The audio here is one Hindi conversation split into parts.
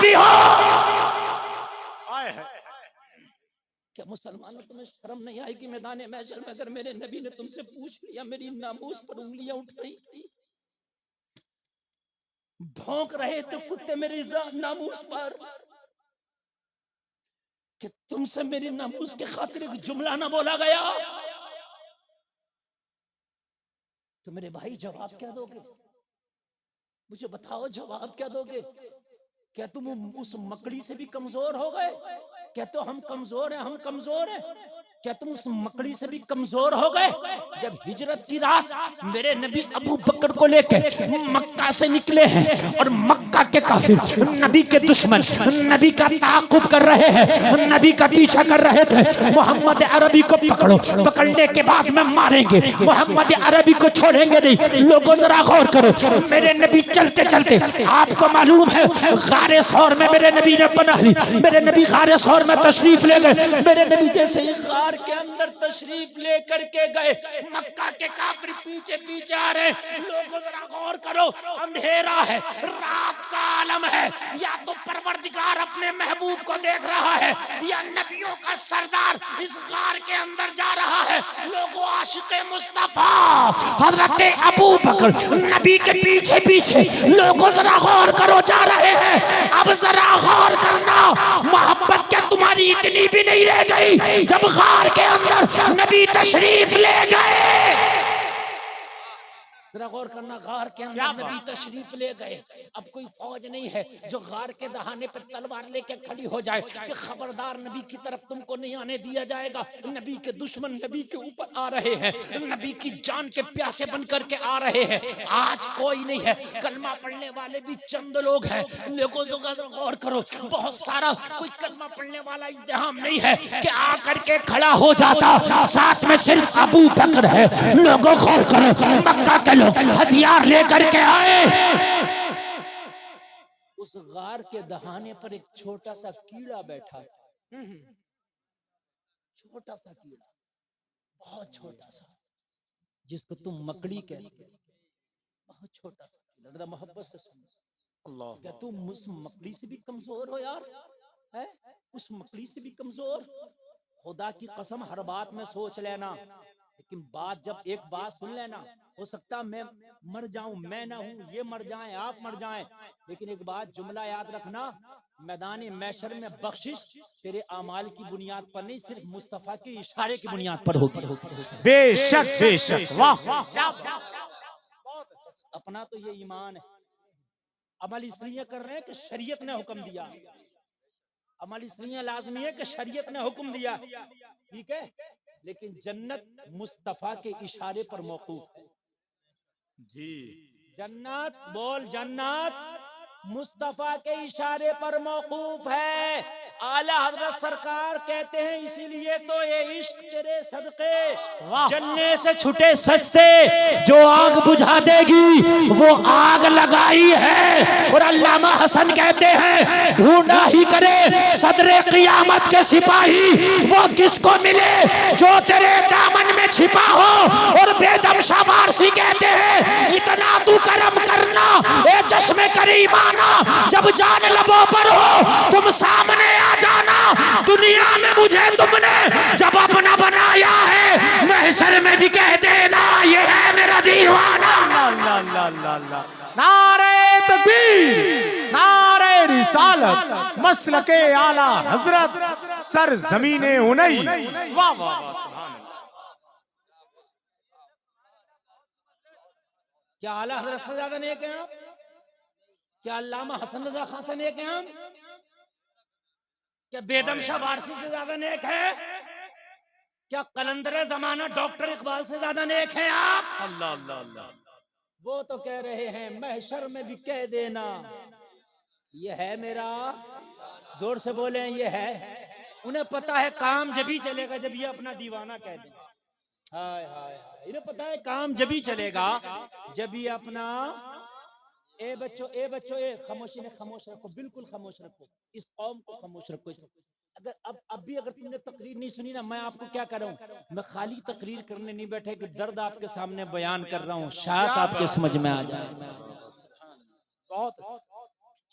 भी हो। क्या मुसलमानों तुम्हें शर्म नहीं आएगी मैदान महशर में अगर मेरे नबी ने तुमसे पूछ लिया, मेरी नामूस पर उंगलियां उठ रही थी, भौंक रहे थे कुत्ते मेरी नामूस पर, कि तुमसे मेरी नामूस के खातिर एक जुमला ना बोला गया, तो मेरे भाई जवाब क्या दोगे? मुझे बताओ जवाब क्या दोगे? क्या तुम उस मकड़ी से भी कमजोर हो गए? क्या तो हम कमजोर हैं, हम कमजोर हैं? क्या तुम उस मकड़ी से भी कमजोर हो गए? जब हिजरत की रात मेरे नबी अबू बकर को लेकर मक्का से निकले हैं और मक्का के काफिर नबी के दुश्मन नबी का ताक़ुब कर रहे हैं, नबी का पीछा कर रहे थे, मोहम्मद अरबी को पकड़ो, पकड़ने के बाद में मारेंगे, मोहम्मद अरबी को छोड़ेंगे नहीं। लोगों जरा गौर करो, मेरे नबी चलते चलते, आपको मालूम है गारे सौर में मेरे नबी ने पनाह ली, मेरे नबी गारे सौर में तशरीफ ले गए। मेरे नबी जैसे ही गार के अंदर तशरीफ लेकर के गए, मक्का के काफिर पीछे पीछे आ रहे। लोगों जरा गौर करो, अंधेरा है, रात का आलम है, या तो परवरदिगार अपने महबूब को देख रहा है या नबियों का सरदार इस गार के अंदर जा रहा है। लोगों आशिक़े मुस्तफा हजरत अबू बकर नबी के पीछे पीछे, लोगों जरा गौर करो, जा रहे हैं। अब जरा गौर करना, मोहब्बत क्या तुम्हारी इतनी भी नहीं रह गई जब गार के अंदर नबी तशरीफ ले गए? जरा गौर करना, गार के अंदर नबी तशरीफ ले गए। अब कोई फौज नहीं है जो गार के दहाने पर तलवार लेके खड़ी हो जाए कि खबरदार नबी की तरफ तुमको नहीं आने दिया जाएगा। नबी के दुश्मन नबी के ऊपर आ रहे हैं, नबी की जान के प्यासे बन करके आ रहे हैं। आज कोई नहीं है, कलमा पढ़ने वाले भी चंद लोग हैं। लोगों गौर करो, बहुत सारा कोई कलमा पढ़ने वाला इज्तिहाम नहीं है कि आकर के खड़ा हो जाता, साथ में सिर्फ अबू बकर है। लोगों गौर करो, मक्का के लोग हथियार लेकर के आए। उस गार के दहाने पर एक छोटा सा कीड़ा बैठा था, छोटा सा कीड़ा, बहुत छोटा सा, जिसको तुम मकड़ी कहते हो, बहुत छोटा सा कीड़ा। जरा मोहब्बत से सुनो, अल्लाह, क्या तुम उस मकड़ी से भी कमजोर हो यार? है उस मकड़ी से भी कमजोर? खुदा की कसम हर बात में सोच लेना, लेकिन बात जब एक बात सुन लेना, हो सकता मैं मर जाऊं, मैं ना हूं, ये मर जाएं, आप मर जाएं, लेकिन एक बात जुमला याद रखना, मैदान महशर में बख्शिश तेरे अमाल की बुनियाद पर नहीं, सिर्फ मुस्तफा के इशारे की बुनियाद पर होगी। बेशक बेशक, वाह। अपना तो ये ईमान है, अमल इसलिए कर रहे हैं कि शरीयत ने हुक्म दिया, अमल इसलिए लाजमी है कि शरीयत ने हुक्म दिया, ठीक है, लेकिन जन्नत मुस्तफा के इशारे पर मौकूफ है जी। जन्नत, बोल जन्नत मुस्तफा के इशारे पर मौकूफ है। आला हजरत सरकार कहते हैं इसीलिए तो ये इश्क तेरे सदके जन्ने से छुटे सस्ते, जो आग बुझा देगी वो आग लगाई है। और अल्लामा हसन कहते हैं ढूंढा ही करे सदरे क़ियामत के सिपाही, वो किसको मिले जो तेरे दामन में छिपा हो। और बेदम शाह वारसी कहते हैं इतना तू करम करना ए चश्मे करीब आना, जब जान लबों पर हो तुम सामने आ जाना। दुनिया में मुझे तुमने जब अपना बनाया है, महशर में भी कह देना ये है मेरा दीवाना। नारे तकबीर, नारे रिसालत, मसलके आला हजरत, सर जमीने उनई। वाह वाह, सुभान अल्लाह। क्या आला हजरत से ज्यादा नेक हैं आप? क्या अल्लामा हसन रजा खान से नेक हैं हम? क्या बेदम शाह वारसी से ज्यादा नेक है? क्या कलंदर जमाना डॉक्टर इकबाल से ज्यादा नेक हैं आप? अल्लाह अल्लाह अल्लाह। वो तो कह रहे हैं महशर में भी कह देना ये है मेरा, जोर से बोले ये है। उन्हें पता है काम जब ही चलेगा जब ये अपना दीवाना कह दे। हाय हाय, इन्हें पता है काम जब ही चलेगा जब ये अपना ए बच्चों ए खामोशी ने खामोश रखो, बिल्कुल खामोश रखो, इस कौम को खामोश रखो। अगर अब भी अगर तुमने तकरीर नहीं सुनी ना, मैं आपको क्या कर रहा हूँ, मैं खाली तकरीर करने नहीं बैठे कि दर्द आपके सामने बयान कर रहा हूँ, शायद आपके समझ में आ जाए,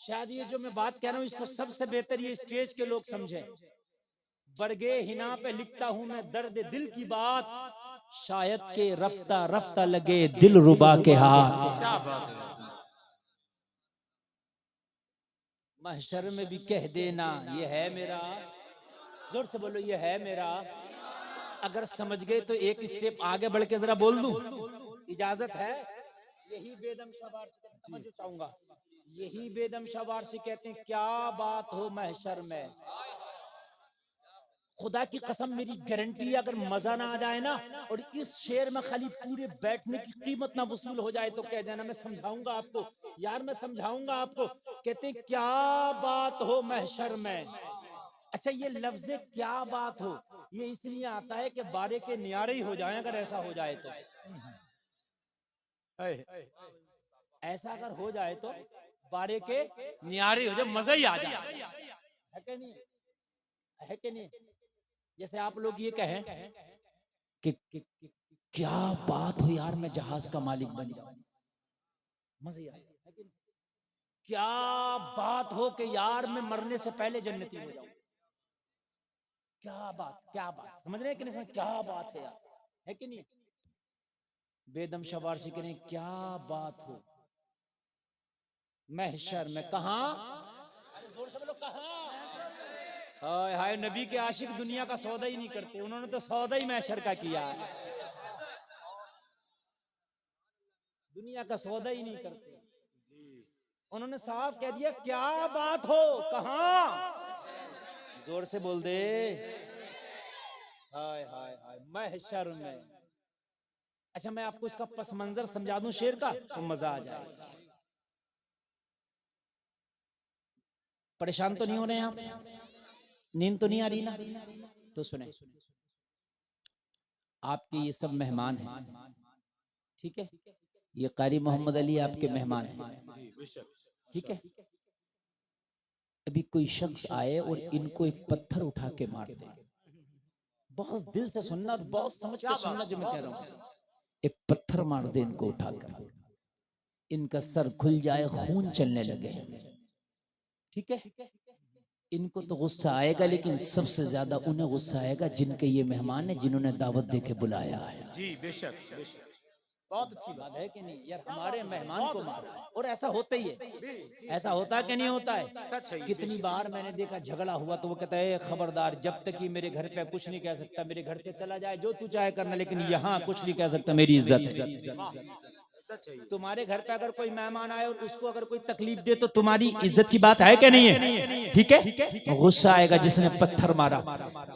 शायद ये जो मैं बात कह रहा हूं इसको सबसे बेहतर ये स्टेज के लोग समझे। बरगे हिना पे लिखता हूं मैं दर्द दिल की बात, शायद के रफ्ता रफ्ता लगे दिल रुबा के हाथ। क्या बात है। महशर में भी कह देना ये है मेरा, जोर से बोलो ये है मेरा। अगर समझ गए तो एक स्टेप आगे बढ़ के जरा बोल दूं, इजाजत है? यही बेदम शबार से समझ चाहूंगा, यही बेदम शबार से कहते हैं क्या बात हो महशर में। खुदा की कसम मेरी गारंटी है अगर मजा ना आ जाए ना और इस शेर में खाली पूरे बैठने की कीमत ना वसूल हो जाए तो कह देना मैं समझाऊंगा आपको, यार मैं समझाऊंगा आपको। कहते हैं क्या बात हो महशर में। अच्छा ये लफ्ज क्या बात हो ये इसलिए आता है कि बारे के न्यारे ही हो जाए, अगर ऐसा हो जाए तो, ऐसा अगर हो जाए तो बारे के न्यारे हो जाए, मजा ही आ जाए, है कि नहीं, है कि नहीं। जैसे आप लोग ये कहें कि क्या बात हो यार मैं जहाज का मालिक बन जाऊं, मजा ही आ जाए। क्या बात हो कि यार मैं मरने से पहले जन्नती हो जाऊं, क्या बात, क्या बात, समझ रहे हैं कि नहीं, क्या बात है यार, है कि नहीं। बेदम शबार से करें क्या बात हो महशर में, कहां, अरे जोर से बोलो कहां। हाय हाय नबी के आशिक दुनिया का सौदा ही नहीं करते, उन्होंने तो सौदा ही महशर का किया है, दुनिया का सौदा ही नहीं करते। उन्होंने साफ कह दिया क्या बात हो कहां, जोर से बोल दे, हाय हाय हाय महशर में। अच्छा मैं आपको इसका पस मंजर समझा दूं शेर का तो मजा आ जाएगा। परेशान तो नहीं हो रहे आप, नींद तो नहीं आ रही ना, तो सुने आपके ये सब मेहमान हैं, ठीक है, ये कारी मोहम्मद अली आपके मेहमान हैं, ठीक है। अभी कोई शख्स आए और इनको एक पत्थर उठा के मार दे, बहुत दिल से सुनना और बहुत समझ के सुनना जो मैं कह रहा हूं, एक पत्थर मार दे इनको उठाकर, इनका सर खुल जाए खून चलने लगे, ठीक है। इनको तो गुस्सा आएगा लेकिन सबसे ज्यादा उन्हें गुस्सा आएगा जिनके ये मेहमान है, जिन्होंने दावत दे के बुलाया है। जी बेशक, बहुत अच्छी बात है कि नहीं यार, हमारे मेहमान को मारा, और ऐसा होता ही है, ऐसा होता है कि नहीं होता है। सच है। कितनी बार मैंने देखा झगड़ा हुआ तो वो कहता है खबरदार जब तक ये मेरे घर पे कुछ नहीं कह सकता, मेरे घर पे चला जाए जो तू चाहे करना, लेकिन यहाँ कुछ नहीं कह सकता, मेरी इज्जत है। तुम्हारे घर पे अगर कोई मेहमान आए और उसको अगर कोई तकलीफ दे तो तुम्हारी इज्जत की बात है क्या नहीं है, ठीक है। गुस्सा आएगा जिसने पत्थर मारा,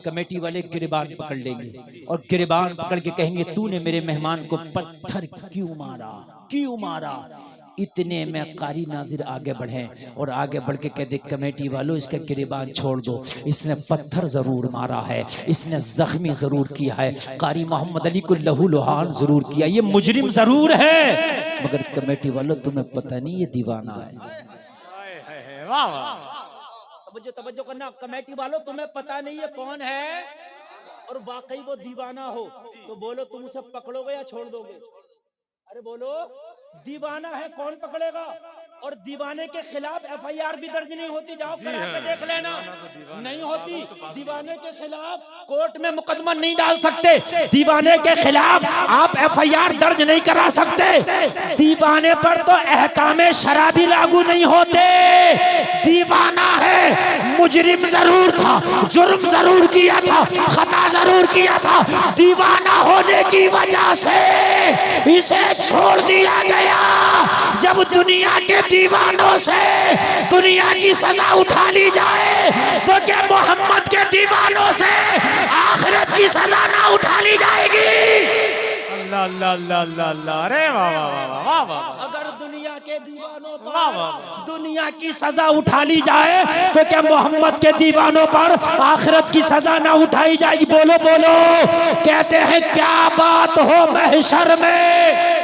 कमेटी वाले गिरबान पकड़ लेंगे और गिरबान पकड़ के कहेंगे तूने मेरे मेहमान को पत्थर क्यों मारा, क्यों मारा। इतने में कारी नाजिर आगे बढ़े और आगे बढ़ के कहते कमेटी वालों इसका गिरबान छोड़ दो, इसने पत्थर जरूर मारा है, इसने जख्मी जरूर किया है, कारी मोहम्मद अली को लहू लुहान जरूर किया, ये मुजरिम जरूर है, मगर कमेटी वालों तुम्हें पता नहीं ये दीवाना है। वाह वाह, तवज्जो करना, कमेटी वालों तुम्हें पता नहीं है कौन है और वाकई वो दीवाना हो तो बोलो तुम उसे पकड़ोगे या छोड़ दोगे। अरे बोलो दीवाना है कौन पकड़ेगा, और दीवाने के खिलाफ एफआईआर भी दर्ज नहीं होती, जाओ करा के देख लेना, नहीं होती। दीवाने के खिलाफ कोर्ट में मुकदमा नहीं डाल सकते, दीवाने के खिलाफ आप एफआईआर दर्ज नहीं करा सकते, दीवाने पर तो अहकामे शरा भी लागू नहीं होते। दीवाना है, मुजरिम जरूर था, जुर्म जरूर किया था, खता जरूर किया था, दीवाना होने की वजह से इसे छोड़ दिया गया। जब दुनिया के दीवानों से दुनिया की सजा उठा ली जाए तो क्या मोहम्मद के दीवानों से आखिरत की सजा ना उठा ली जाएगी? अल्लाह अल्लाह अल्लाह अल्लाह अल्लाह, अरे वाह वाह वाह वाह वाह। अगर दुनिया के दीवानों पर दुनिया की सजा उठा ली जाए तो क्या मोहम्मद के दीवानों पर आखिरत की सजा ना उठाई जाएगी? बोलो बोलो, कहते हैं क्या बात हो महशर में।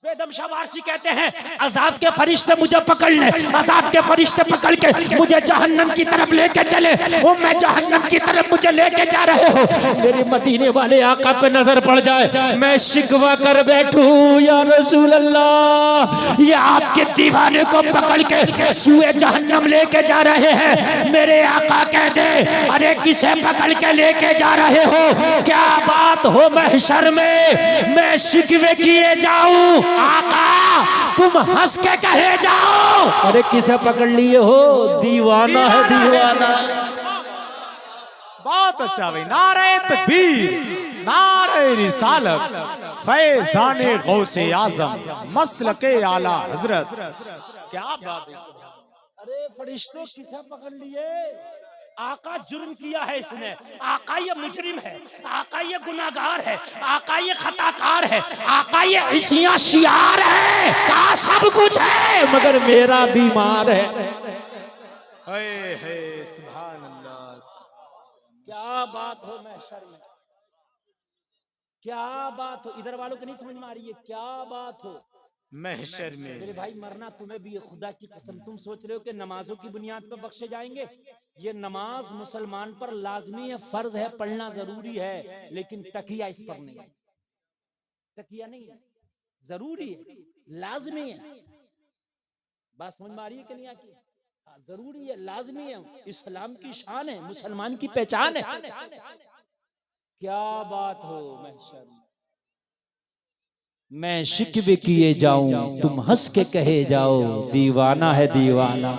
बेदम शवारसी कहते हैं अजाब के फरिश्ते मुझे पकड़ ले, अजाब के फरिश्ते पकड़ के मुझे जहन्नम की तरफ लेके चले। वो मैं जहन्नम की तरफ मुझे लेके जा रहे हो, मेरे मदीने वाले आका पे नजर पड़ जाए, मैं शिकवा कर बैठूं या रसूल अल्लाह, ये आपके दीवाने को पकड़ के सुए जहन्नम लेके जा रहे हैं। मेरे आका कह दे, अरे किसे पकड़ के लेके जा रहे हो, क्या बात हो महशर में मैं शिकवे किए जाऊं, आका तुम हंस के कहे जाओ, अरे किसे पकड़ लिए हो, दीवाना है दीवाना। बहुत अच्छा भाई, नारे तकबीर, नारे रिसालत, फैज़ाने गौसे आज़म, मसलके आला हजरत। क्या बात है। अरे फरिश्तों किसे पकड़ लिए, आका जुर्म किया है इसने, आका ये मुजरिम है, आका ये गुनाहगार है, आका ये खताकार है, आका ये इसिया शियार है, का सब कुछ है मगर मेरा बीमार है। सुभान अल्लाह। क्या बात हो महशर में, क्या बात हो, इधर वालों को नहीं समझ में आ रही है, क्या बात हो महशर में। मेरे भाई मरना तुम्हें भी है, खुदा की कसम। तुम सोच रहे हो कि नमाजों की बुनियाद पर बख्शे जाएंगे, ये नमाज मुसलमान पर लाजमी है, फर्ज है, पढ़ना जरूरी है, लेकिन तकिया इस पर नहीं है, तकिया नहीं है, जरूरी है, लाजमी है। बात समझ में आ रही है कि नहीं आती? जरूरी है, लाजमी है, इस्लाम की शान है, मुसलमान की पहचान है। क्या बात हो महशर में, मैं शिकवे किए जाऊं तुम हंस के कहे जाओ, दीवाना है दीवाना।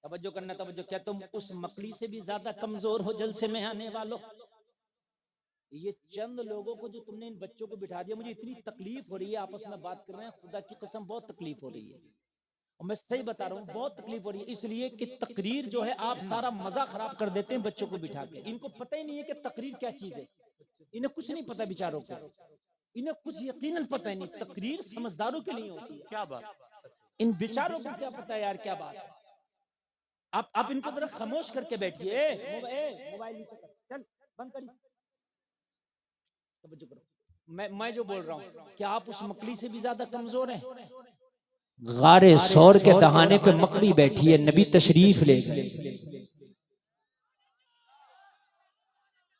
तवज्जो करना, तवज्जो। क्या तुम उस मकड़ी से भी ज्यादा कमजोर हो जलसे में आने वालों? ये चंद लोगों को जो तुमने इन बच्चों को बिठा दिया, मुझे इतनी तकलीफ हो रही है, आपस में बात कर रहे हैं, खुदा की कसम बहुत तकलीफ हो रही है, और मैं सही बता रहा हूँ, बहुत तकलीफ हो रही है, इसलिए कि तकरीर जो है आप सारा मजा खराब कर देते हैं बच्चों को बिठा के। इनको पता ही नहीं है कि तकरीर क्या चीज है, इन्हें कुछ नहीं पता बेचारों को, इन्हें कुछ यकीनन पता ही नहीं, तकरीर समझदारों के लिए होती है। क्या बात, इन बेचारों को क्या पता है यार, क्या बात है। आप इनको जरा खामोश करके बैठिए, मोबाइल नीचे कर, चल बंद करिए, तवज्जो करो। मैं जो बोल रहा हूँ, क्या आप उस मकड़ी से भी ज्यादा कमजोर हैं? गारे सौर के दहाने पे मकड़ी बैठी है, नबी तशरीफ ले गए।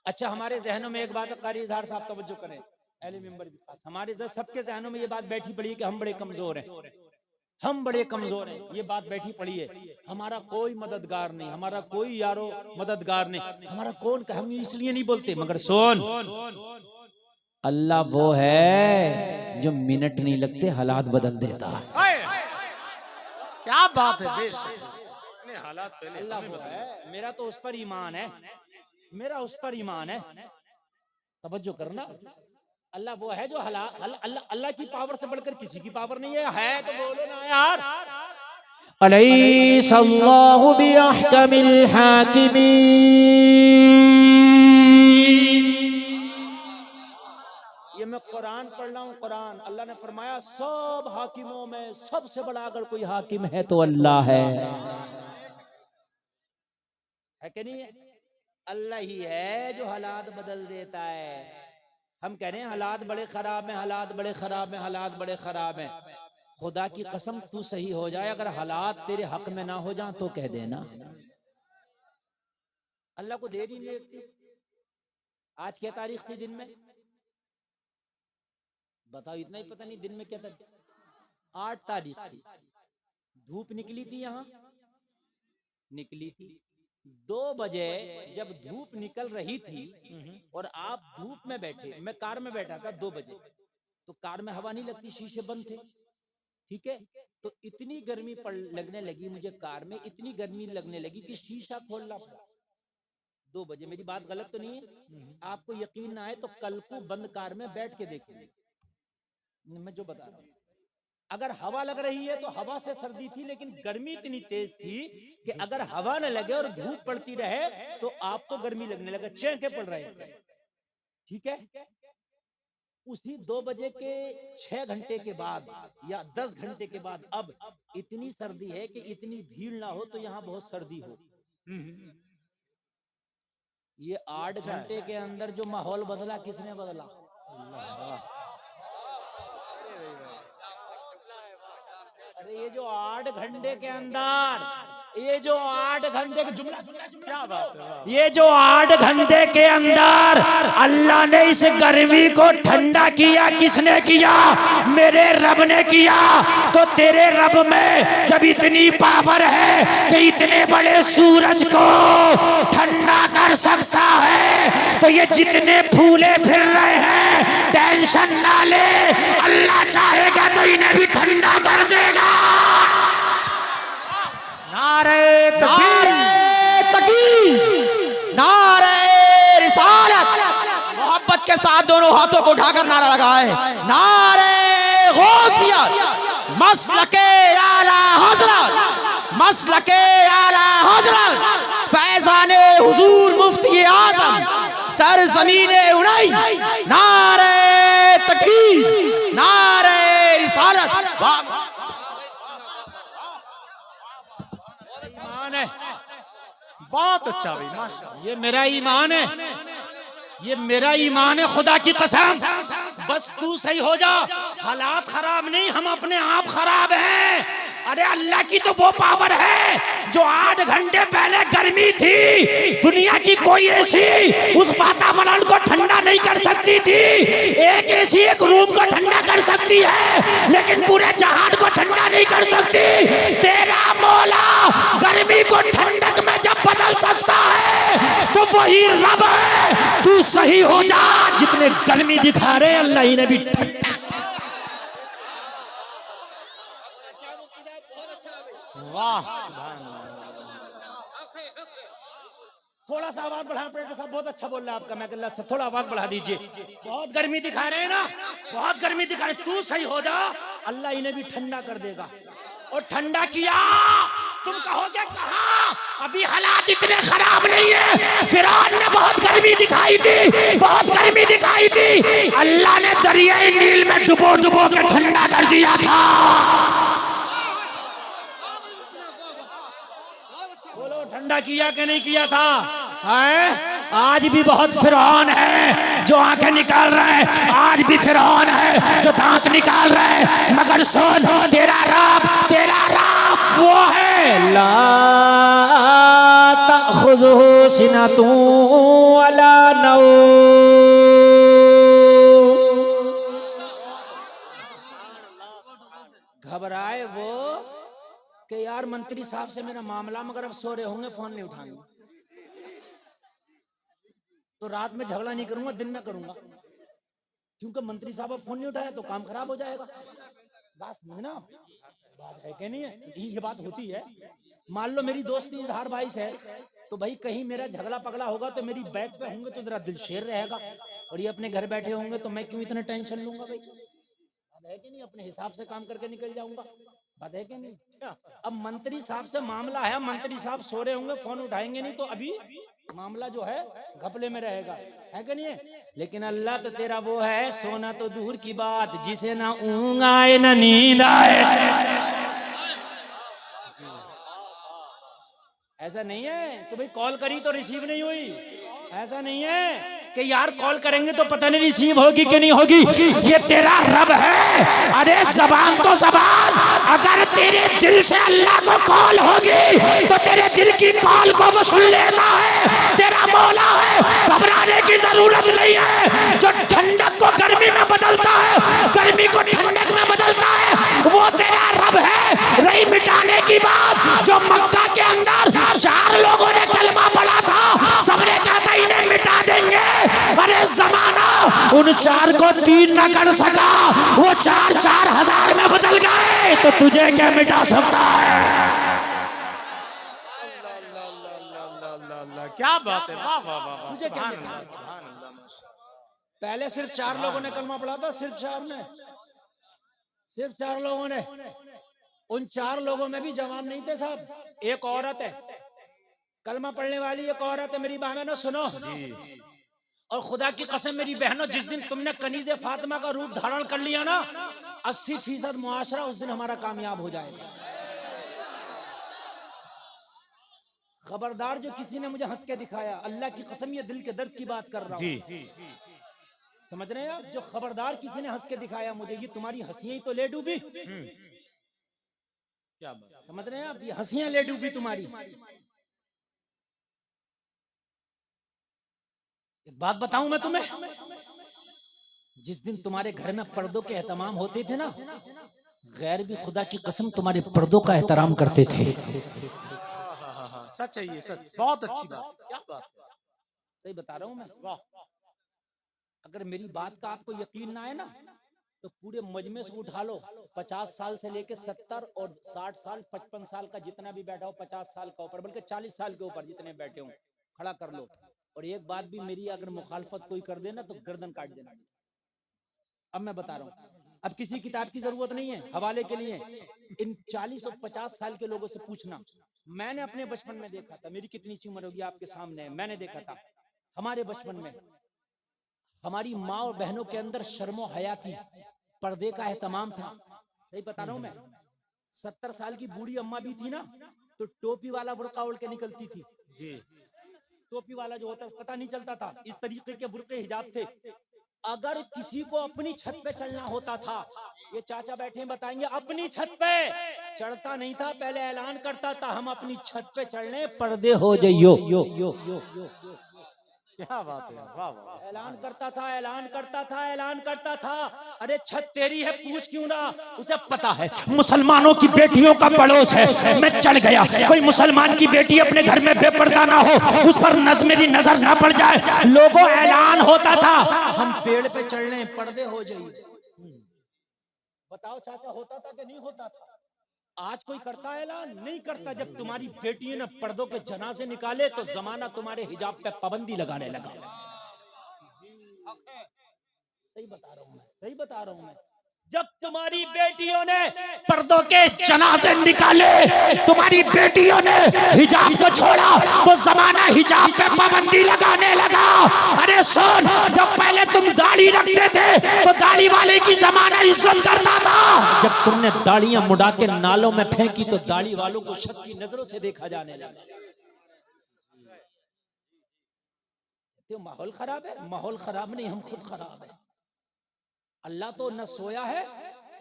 अच्छा, हमारे जहनों में एक बात, कारी इजहार साहब तवज्जो करें, अहले मिंबर भी पास, हमारे सबके जहनों में ये बात बैठी पड़ी है कि हम बड़े कमजोर हैं, हम बड़े कमजोर हैं, ये बात बैठी पड़ी है, हमारा कोई मददगार नहीं, हमारा कोई यारो मददगार नहीं, हमारा कौन, हम इसलिए नहीं बोलते, मगर सुन, अल्लाह वो है जो मिनट नहीं लगते हालात बदल देता है। क्या बात है, बेशक हालात पहले अल्लाह वो है, मेरा तो उस पर ईमान है, मेरा उस पर ईमान है, तवज्जो करना। अल्लाह वो है जो अल्लाह की पावर से बढ़कर किसी की पावर नहीं है तो बोलो ना यार। अलैहिस्सलाहु बिअहकमिल हाकिमीन। ये मैं कुरान पढ़ रहा हूँ, कुरान, अल्लाह ने फरमाया सब हाकिमों में सबसे बड़ा अगर कोई हाकिम है तो अल्लाह है कि नहीं है? अल्लाह ही है जो हालात बदल देता है। हम कह रहे हैं हालात बड़े खराब हैं, हालात बड़े खराब हैं, हालात बड़े खराब हैं। खुदा की कसम तू सही हो जाए, अगर हालात तेरे हक में ना हो जाए तो कह देना। अल्लाह को देर ही नहीं लगती। आज क्या तारीख थी दिन में? बताओ, इतना ही पता नहीं दिन में क्या था? 8 तारीख थी। धूप निकली थी, यहां निकली थी 2 बजे। जब धूप निकल रही थी और आप धूप में बैठे, मैं कार में बैठा था 2 बजे, तो कार में हवा नहीं लगती, शीशे बंद थे, ठीक है। तो इतनी गर्मी लगने लगी मुझे, कार में इतनी गर्मी लगने लगी कि शीशा खोलना पड़ा 2 बजे। मेरी बात गलत तो नहीं है? आपको यकीन ना आए तो कल को बंद कार में बैठ के देखिए, मैं जो बता रहा हूं। अगर हवा लग रही है तो हवा से सर्दी थी, लेकिन गर्मी इतनी तेज थी कि अगर हवा न लगे और धूप पड़ती रहे तो आपको गर्मी लगने लगे, चेंके पड़ रहे थे, ठीक है। उसी 2 बजे के 6 घंटे के बाद या 10 घंटे के बाद अब इतनी सर्दी है कि इतनी भीड़ ना हो तो यहां बहुत सर्दी हो। ये 8 घंटे के अंदर जो माहौल बदला, किसने बदला? अरे ये जो 8 घंटे के अंदर, ये जो 8 घंटे के जुमला क्या बात है, वाह। ये जो 8 घंटे के अंदर अल्लाह ने इस गर्मी को ठंडा किया, किसने किया? मेरे रब ने किया। तो तेरे रब में जब इतनी पावर है कि इतने बड़े सूरज को ठंडा कर सकता है, तो ये जितने फूले फिर रहे हैं टेंशन ना ले, अल्लाह चाहेगा तो इन्हें भी ठंडा कर देगा। नारे तकबीर, नारे रिसालत, मोहब्बत के साथ दोनों हाथों को उठाकर नारा लगाए। नारे गौसियत, मसलके आला हजरत, मसलके आला हजरत, फैजाने हुजूर मुफ्ती आजम सर जमीने उनई। नारे तकबीर, नारे रिसालत। ईमान है, बहुत अच्छा भाई, माशाअल्लाह। ये मेरा ईमान है, ये मेरा ईमान है, खुदा की कसम। बस तू सही हो जा, हालात खराब नहीं, हम अपने आप खराब हैं। अरे अल्लाह की तो वो पावर है जो 8 घंटे पहले गर्मी थी, दुनिया की कोई एसी उस वातावरण को ठंडा नहीं कर सकती थी। एक एसी एक रूम को ठंडा कर सकती है, लेकिन पूरे जहान को ठंडा नहीं कर सकती। तेरा मौला गर्मी को ठंडक में जब बदल सकता है तो वही रब है। तू सही हो जा, जितने गर्मी दिखा रहे अल्लाह ही ने भी ठंडा। वाह, थोड़ा सा आवाज बढ़ा पड़ेगा साहब, बहुत अच्छा बोल रहा है आपका, मैं अल्लाह से थोड़ा आवाज बढ़ा दीजिए। बहुत गर्मी दिखा रहे हैं ना, बहुत गर्मी दिखा रहे, तू सही हो जा, अल्लाह इन्हें भी ठंडा कर देगा। और ठंडा किया, तुम कहोगे कहाँ? अभी हालात इतने खराब नहीं है। फिरौन ने बहुत गर्मी दिखाई थी, बहुत गर्मी दिखाई थी, अल्लाह ने दरियाए नील में डुबो डुबो के ठंडा कर दिया था। बोलो ठंडा किया कि नहीं किया था? है? आज भी बहुत फिरौन है जो आंखें निकाल रहे हैं, आज भी फिरौन है जो दांत निकाल रहे हैं, मगर सुन, तेरा रब वो है, ला तअखुज़ुहु सिनतुन वला नौम। घबराए वो कि यार मंत्री साहब से मेरा मामला, मगर अब सो रहे होंगे, फोन नहीं उठाएंगे, तो रात में झगड़ा नहीं करूंगा, दिन में करूंगा, क्योंकि मंत्री साहब अब फोन नहीं उठाया तो काम खराब हो जाएगा। बात समझना, बात है कि नहीं है? ये बात होती है। मान लो मेरी दोस्ती इजहार भाई से है, तो भाई कहीं मेरा झगड़ा पगड़ा होगा तो मेरी बैक पे होंगे तो जरा दिल शेर रहेगा, और ये अपने घर बैठे होंगे तो मैं क्यों इतना टेंशन लूंगा? भाई बात है कि नहीं? अपने हिसाब से काम करके निकल जाऊंगा, बात है कि नहीं? अब मंत्री साहब से मामला है, मंत्री साहब सो रहे होंगे, फोन उठाएंगे नहीं, तो अभी मामला जो है घपले में रहेगा, है कि नहीं है? लेकिन अल्लाह तो तेरा वो है, सोना तो दूर की बात, जिसे ना ऊँघ आए ना नींद आए। ऐसा नहीं है तो भाई कॉल करी तो रिसीव नहीं हुई, ऐसा नहीं है कि यार कॉल करेंगे तो पता नहीं रिसीव होगी कि नहीं होगी। ये तेरा रब है। अरे जबान तो जबान, अगर तेरे दिल से अल्लाह को कॉल होगी तो तेरे दिल की कॉल को वो सुन लेता है। तेरा मौला है, घबराने की जरूरत नहीं है। जो ठंडक को गर्मी में बदलता है, गर्मी को ठंडक में बदलता है, वो तेरा रब है। रही मिटाने की बात, जो मक्का के अंदर 4 लोगों ने कलमा पढ़ा था, सबने कहा था इन्हें मिटा देंगे। अरे जमाना उन 4 को 3 न कर सका, वो 4 हजार में बदल गए, तो तुझे क्या मिटा सकता है? क्या बात है, वाह वाह वाह, तुझे क्या सुभान मिटा? अल्लाह, सुभान अल्लाह, माशाअल्लाह। पहले सिर्फ 4 लोगों ने कलमा पढ़ा था, सिर्फ 4 लोगों ने। उन 4 लोगों में भी जवान नहीं थे साहब, एक औरत है, कलमा पढ़ने वाली एक औरत है। मेरी बहनों सुनो जी, और खुदा की कसम मेरी बहनों, जिस दिन तुमने कनीज़े फातिमा का रूप धारण कर लिया ना, 80% मुआशरा उस दिन हमारा कामयाब हो जाएगा। खबरदार जो किसी ने मुझे हंस के दिखाया, अल्लाह की कसम ये दिल के दर्द की बात कर रहा हूँ। समझ रहे हैं आप? जो खबरदार किसी ने हंस के दिखाया मुझे, ये तुम्हारी हंसियां ही तो ले डूबी। क्या बात। समझ रहे हैं आप? ये हंसियां ले डूबी तुम्हारी। एक बात बताऊं मैं तुम्हें, जिस दिन तुम्हारे घर में पर्दों के एहतमाम होते थे ना, गैर भी खुदा की कसम तुम्हारे पर्दों का एहतराम करते थे। सच है ये, सच, बहुत अच्छी बात। क्या बात है। सही बता रहा हूं मैं। वाह। अगर मेरी बात का आपको यकीन ना आए ना, तो पूरे मजमे से उठा लो, 50 साल से लेके 70 और 60 साल 55 साल का जितना भी बैठा हो, 50 साल का ऊपर, बल्कि 40 साल के ऊपर जितने बैठे हो, खड़ा कर लो। और एक बात भी मेरी अगर मुखालफत कोई कर देना तो गर्दन काट देना। अब मैं बता रहा हूँ, अब किसी किताब की जरूरत नहीं है हवाले के लिए। इन 40 और 50 साल के लोगों से पूछना, मैंने अपने बचपन में देखा था, मेरी कितनी सी उम्र होगी आपके सामने है, मैंने देखा था हमारे बचपन में हमारी माँ और बहनों के अंदर शर्मो हया थी, पर्दे का एहतमाम था। सही बता रहा हूं मैं। 70 साल की बूढ़ी अम्मा भी थी ना, तो टोपी वाला बुर्का ओढ़ के निकलती थी जी। टोपी वाला जो होता है पता नहीं चलता था, इस तरीके के बुर्के हिजाब थे। अगर किसी को अपनी छत पे चढ़ना होता था, ये चाचा बैठे बताएंगे, अपनी छत पे चढ़ता नहीं था, पहले ऐलान करता था हम अपनी छत पे चढ़ने पर्दे हो जाइयो। क्या बात है। वाह वाह। ऐलान करता था, ऐलान करता था, ऐलान करता था। अरे छत तेरी है, पूछ क्यों ना, उसे पता है मुसलमानों की बेटियों का पड़ोस है, मैं चढ़ गया। कोई मुसलमान की बेटी अपने घर में बेपर्दा ना हो, उस पर मेरी नजर ना पड़ जाए। लोगों ऐलान होता था हम पेड़ पे चढ़ लें, पर्दे हो जाइए। बताओ चाचा, होता था कि नहीं होता था? आज कोई करता है ऐलान? नहीं करता। जब तुम्हारी बेटी ने पर्दों के जनाजे निकाले तो जमाना तुम्हारे हिजाब पे पाबंदी लगाने लगा। सही बता रहा हूं मैं, सही बता रहा हूं मैं। जब तुम्हारी बेटियों ने पर्दों के जनाजे निकाले, तुम्हारी बेटियों ने हिजाब को छोड़ा, तो जमाना हिजाब पे पाबंदी लगाने लगा। अरे सुन, जब पहले तुम दाढ़ी रखते थे तो दाढ़ी वाले की जमाना इज्जत करता था। जब तुमने दाढ़ियां मुड़ा के नालों में फेंकी तो दाढ़ी वालों को शक की नजरों से देखा जाने लगा। तो माहौल खराब है। माहौल खराब नहीं, हम खुद खराब है। अल्लाह तो न सोया है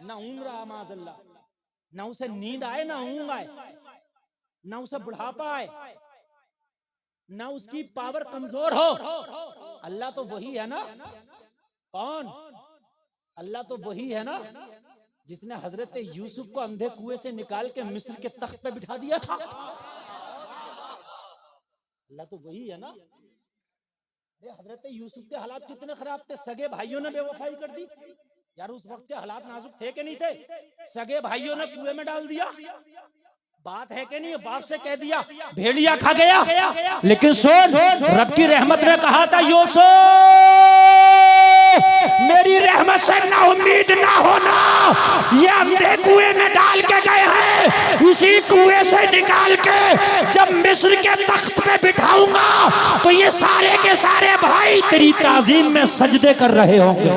न ऊँग रहा, माज़अल्लाह। न उसे नींद आए न ऊँग आए, न उसे बुढ़ापा आए, न उसकी पावर कमजोर हो। अल्लाह तो वही है ना। कौन? अल्लाह तो वही है ना जिसने हजरत यूसुफ को अंधे कुएं से निकाल के मिस्र के तख्त पे बिठा दिया था। अल्लाह तो वही है ना। हजरत यूसुफ के हालात कितने खराब थे, सगे भाइयों ने बेवफाई कर दी। यार उस वक्त के हालात नाजुक थे कि नहीं थे? सगे भाइयों ने कुएं में डाल दिया। बात है कि नहीं? बाप से कह दिया, भेड़िया खा गया। लेकिन सुन, रब की रहमत ने कहा था, यूसुफ मेरी रहमत से ना उम्मीद ना होना, ये अंधे कुएं में डाल के गए हैं, इसी कुएं से निकाल के जब मिस्र के तख्त पे बिठाऊंगा तो ये सारे के सारे भाई तेरी ताजीम में सजदे कर रहे होंगे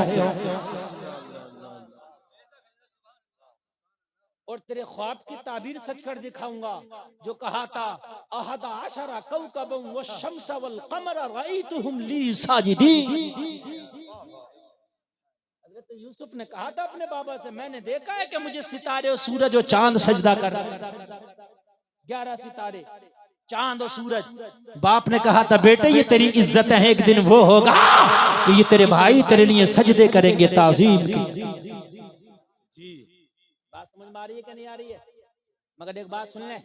और तेरे ख्वाब की ताबीर सच कर दिखाऊंगा जो कहा था, अहद आशरा कौकबन व शम्स वल कमर रअयतुहुम ली साजिदीन। यूसुफ ने कहा था अपने बाबा से, मैंने देखा है कि मुझे सितारे और सूरज और चांद सजदा कर रहे हैं। 11 सितारे, चांद और सूरज। बाप ने कहा था, बेटे ये तेरी इज्जत है, एक दिन वो होगा कि ये तेरे भाई तेरे लिए सजदे करेंगे ताजीम की। बात समझ में आ रही है कि नहीं आ रही है? मगर एक बात सुन ले,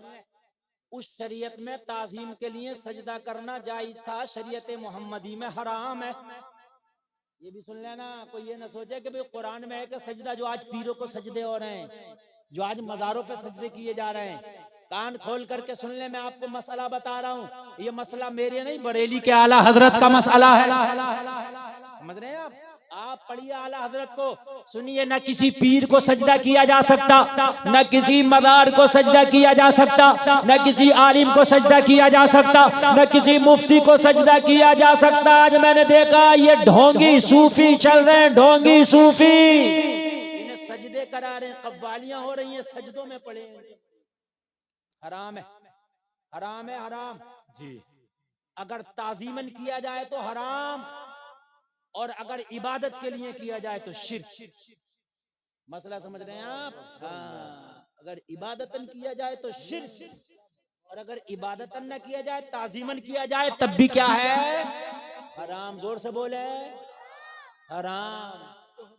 उस शरीयत में ताजीम के लिए सजदा करना जायज था, शरीयत मोहम्मदी में हराम है। ये भी सुन लेना, कोई ये ना सोचे कि भाई कुरान में है कि सजदा, जो आज पीरों को सजदे हो रहे हैं, जो आज मज़ारों पे सजदे किए जा रहे हैं। कान खोल करके सुन ले, मैं आपको मसला बता रहा हूँ। ये मसला मेरे नहीं, बरेली के आला हजरत का मसला है। समझ रहे हैं आप? आप पढ़िए आला हजरत को, सुनिए। न किसी पीर को सजदा किया जा सकता, न किसी मदार को सजदा किया जा सकता, न किसी आलिम को सजदा किया जा सकता, न किसी मुफ्ती को सजदा किया जा सकता। आज मैंने देखा ये ढोंगी सूफी चल रहे हैं, ढोंगी सूफी इन्हें सजदे करा रहे हैं, कव्वालियां हो रही हैं, सजदों में पड़े। हराम है, हराम है, हराम जी। अगर ताजीमन किया जाए तो हराम, और अगर इबादत के लिए किया जाए तो शिर्क। मसला समझ रहे हैं आप? हाँ, अगर इबादतन किया जाए तो शिर्क, और अगर इबादतन न किया जाए, ताजीमन किया जाए, तब भी क्या है? हराम। जोर से बोले, हराम।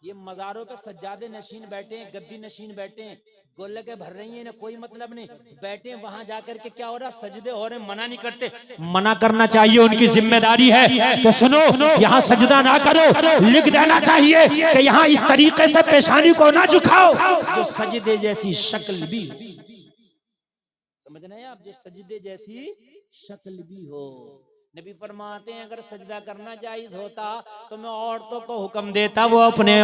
ये मज़ारों पे सज्जादे नशीन बैठे, गद्दी नशीन बैठे, गोले के भर रही है ना, कोई मतलब नहीं, बैठे वहां जाकर के क्या हो रहा? सजदे हो रहे, मना नहीं करते। मना करना चाहिए, उनकी जिम्मेदारी है कि सुनो यहाँ सजदा ना करो, लिख देना चाहिए कि यहाँ इस तरीके से पेशानी को ना झुकाओ जो सजदे जैसी शक्ल भी, समझ रहे हैं आप, जो सजदे जैसी शक्ल भी हो। नबी फरमाते हैं अगर सजदा करना जायज होता तो मैं औरतों को हुक्म देता वो अपने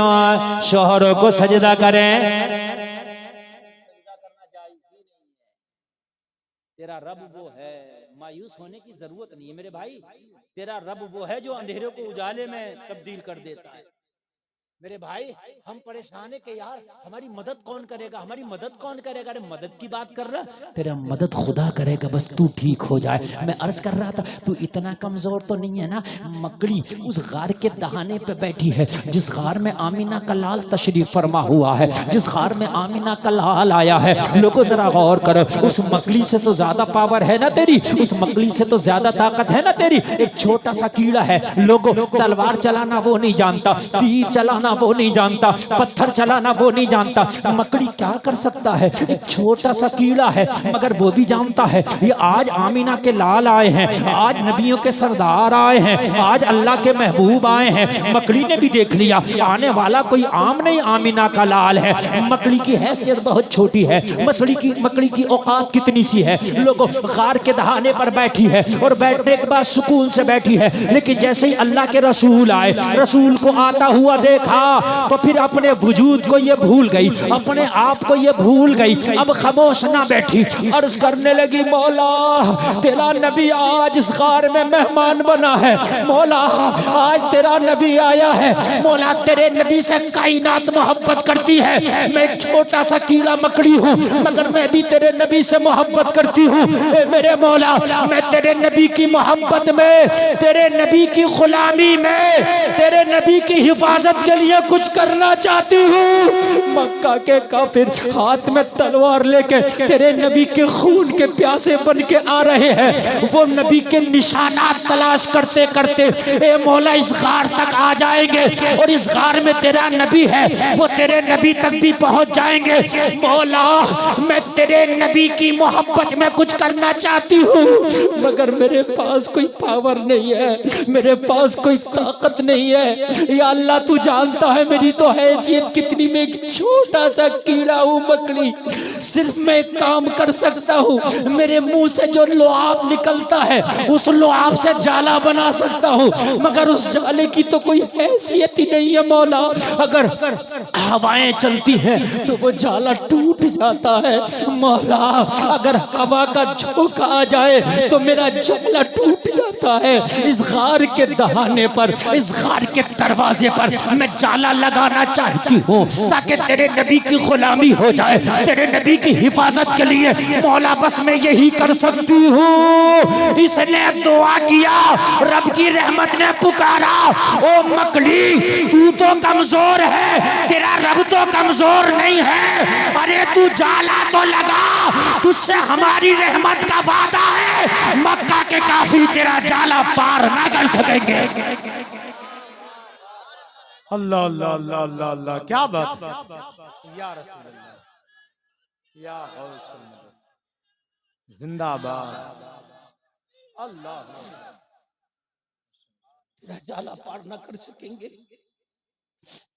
शौहरों को सजदा करें। सजदा करना जायज भी नहीं है। तेरा रब वो है, मायूस होने की जरूरत नहीं है मेरे भाई। तेरा रब वो है जो अंधेरे को उजाले में तब्दील कर देता है। मेरे भाई हम परेशान है कि यार हमारी मदद कौन करेगा, हमारी मदद कौन करेगा? अरे मदद की बात कर रहा, तेरा मदद खुदा करेगा, बस तू ठीक हो जाए। मैं अर्ज कर रहा था तू इतना कमजोर तो नहीं है ना? मकड़ी उस गार के दहाने पे बैठी है जिस गार में आमीना का लाल तशरीफ फरमा हुआ है, जिस गार में आमीना का लाल आया है। लोगों जरा गौर करो, उस मकड़ी से तो ज्यादा पावर है ना तेरी, उस मकड़ी से तो ज्यादा ताकत है ना तेरी। एक छोटा सा कीड़ा है, लोगों तलवार चलाना वो नहीं जानता, तीर चलाना वो नहीं जानता, पत्थर चलाना वो नहीं जानता। मकड़ी क्या कर सकता है? एक छोटा सा कीड़ा है, मगर वो भी जानता है ये आज आमीना के लाल आए हैं, आज नबियों के सरदार आए हैं, आज अल्लाह के महबूब आए हैं। मकड़ी ने भी देख लिया आने वाला कोई आम नहीं, आमीना का लाल है। मकड़ी की हैसियत बहुत छोटी है, मकड़ी की औकात कितनी सी है। लोगों गार के दहाने पर बैठी है और बैठने के बाद सुकून से बैठी है, लेकिन जैसे ही अल्लाह के रसूल आए, रसूल को आता हुआ देखा तो फिर अपने वजूद को ये भूल गई, अपने आप को ये भूल गई। अब खामोश ना बैठी, अर्ज करने लगी मौला तेरा नबी आज इस गार में मेहमान बना है, मौला आज तेरा नबी आया है, मौला तेरे नबी से कायनात मोहब्बत करती है। मैं एक छोटा सा कीड़ा मकड़ी हूँ, मगर मैं भी तेरे नबी से मोहब्बत करती हूँ। मेरे मौला मैं तेरे नबी की मोहब्बत में, तेरे नबी की गुलामी में, तेरे नबी की हिफाजत के लिए कुछ करना चाहती हूँ। मक्का के काफिर हाथ में तलवार लेके तेरे नबी के खून के प्यासे बन के आ रहे हैं। वो नबी के निशानात तलाश करते करते ए मौला इस गार तक आ जाएंगे, और इस गार में तेरा नबी है, वो तेरे नबी तक भी पहुंच जाएंगे। मौला मैं तेरे नबी की मोहब्बत में कुछ करना चाहती हूँ, मगर मेरे पास कोई पावर नहीं है, मेरे पास कोई ताकत नहीं है। या अल्लाह तू जानता है मेरी तो हैसियत कितनी, मैं एक छोटा सा कीड़ा हूँ मकड़ी, सिर्फ मैं काम कर सकता हूँ, मेरे मुंह से जो लुआब निकलता है उस लुआब से जाला बना सकता हूँ, मगर उस जाले की तो कोई हैसियत ही नहीं है। मौला अगर हवाएं चलती हैं तो वो जाला टूट जाता है, मौला अगर हवा का झोंका आ जाए तो मेरा जाला टूट जाता है। इस गार के दहाने पर, इस गार के दरवाजे पर मैं जाला लगाना चाहती हूँ ताकि तेरे नबी की गुलामी हो जाए, तेरे नबी की हिफाजत के लिए मौला बस मैं यही कर सकती हूँ। इसने दुआ किया, रब की रहमत ने पुकारा, ओ मकड़ी तू तो कमजोर है, तेरा रब तो कमजोर नहीं है, अरे तू जाला तो लगा, तुझसे हमारी रहमत का वादा है, मक्का के काफिर तेरा जाला पार ना कर सकेंगे। अल्लाह अल्लाह अल्लाह अल्लाह अल्लाह, क्या बात या रसूल अल्लाह, या गौस जिंदाबाद। अल्लाह तेरा जाला पार ना कर सकेंगे,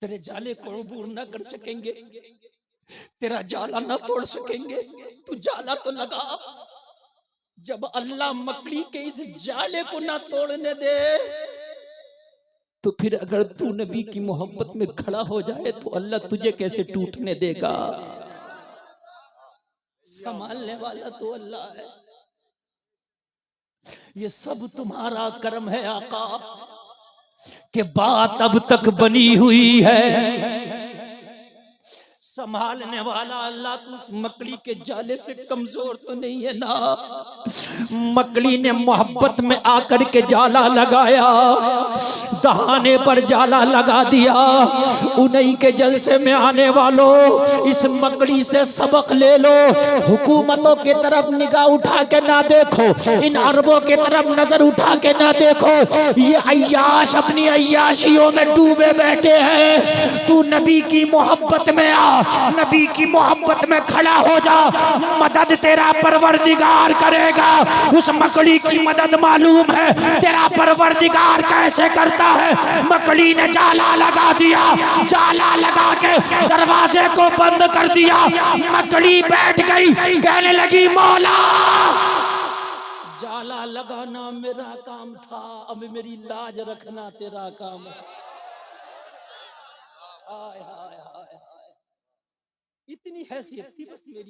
तेरे जाले को अबूर ना कर सकेंगे, तेरा जाला ना तोड़ सकेंगे। तू जाला तो लगा, जब अल्लाह मकड़ी के इस जाले को ना तोड़ने दे तो फिर अगर तू नबी की मोहब्बत में खड़ा हो जाए तो अल्लाह तुझे कैसे टूटने देगा। संभालने वाला तो अल्लाह है। ये सब तुम्हारा कर्म है आका, कि बात अब तक बनी हुई है। संभालने वाला अल्लाह, तू उस मकड़ी के जाले से कमजोर तो नहीं है ना। मकड़ी ने मोहब्बत में आकर के जाला लगाया, दहाने पर जाला लगा दिया। उन्हीं के जलसे में आने वालों, इस मकड़ी से सबक ले लो। हुकूमतों की तरफ निगाह उठा के ना देखो, इन अरबों की तरफ नजर उठा के ना देखो। ये अय्याश अपनी अय्याशियों में डूबे बैठे हैं। तू नबी की मोहब्बत में आ, नबी की मोहब्बत में खड़ा हो जा, मदद तेरा परवरदिगार करेगा। उस मकड़ी की मदद मालूम है तेरा परवरदिगार कैसे करता है। मकड़ी ने जाला लगा दिया, जाला लगा के दरवाजे को बंद कर दिया। मकड़ी बैठ गई, कहने लगी मौला, जाला लगाना मेरा काम था, अब मेरी लाज रखना तेरा काम है। हाय हाय हाय हाय, इतनी हैसियत थी बस मेरी।